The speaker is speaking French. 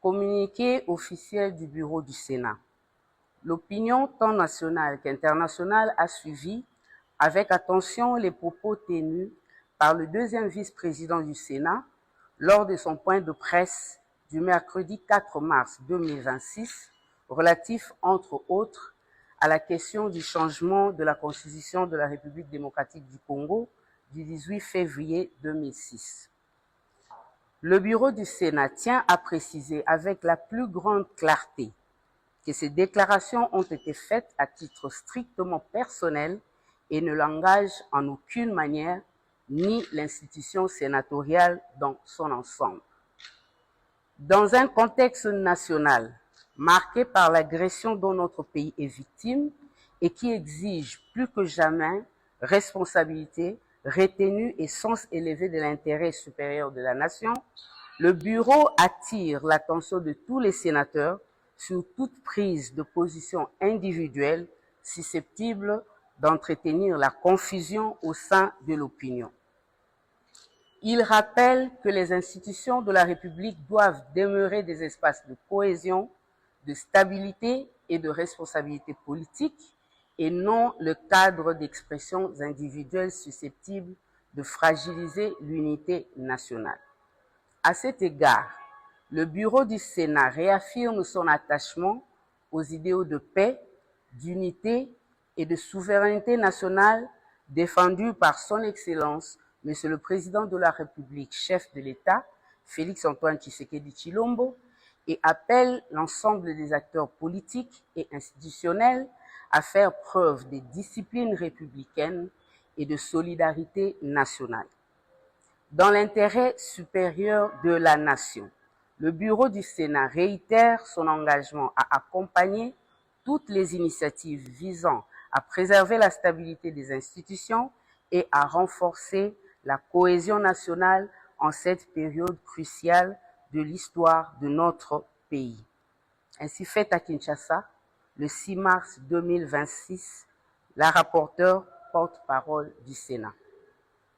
Communiqué officiel du bureau du Sénat. L'opinion tant nationale qu'internationale a suivi avec attention les propos tenus par le deuxième vice-président du Sénat lors de son point de presse du mercredi 4 mars 2026, relatif, entre autres, à la question du changement de la Constitution de la République démocratique du Congo du 18 février 2006. Le bureau du Sénat tient à préciser avec la plus grande clarté que ces déclarations ont été faites à titre strictement personnel et ne l'engagent en aucune manière ni l'institution sénatoriale dans son ensemble. Dans un contexte national marqué par l'agression dont notre pays est victime et qui exige plus que jamais responsabilité, retenue et sens élevé de l'intérêt supérieur de la nation, le bureau attire l'attention de tous les sénateurs sur toute prise de position individuelle susceptible d'entretenir la confusion au sein de l'opinion. Il rappelle que les institutions de la République doivent demeurer des espaces de cohésion, de stabilité et de responsabilité politique et non le cadre d'expressions individuelles susceptibles de fragiliser l'unité nationale. À cet égard, le bureau du Sénat réaffirme son attachement aux idéaux de paix, d'unité et de souveraineté nationale défendus par son Excellence, Monsieur le Président de la République, chef de l'État, Félix-Antoine Tshisekedi Tshilombo, et appelle l'ensemble des acteurs politiques et institutionnels à faire preuve de discipline républicaine et de solidarité nationale. Dans l'intérêt supérieur de la nation, le bureau du Sénat réitère son engagement à accompagner toutes les initiatives visant à préserver la stabilité des institutions et à renforcer la cohésion nationale en cette période cruciale de l'histoire de notre pays. Ainsi fait à Kinshasa, le 6 mars 2026, la rapporteure porte-parole du Sénat.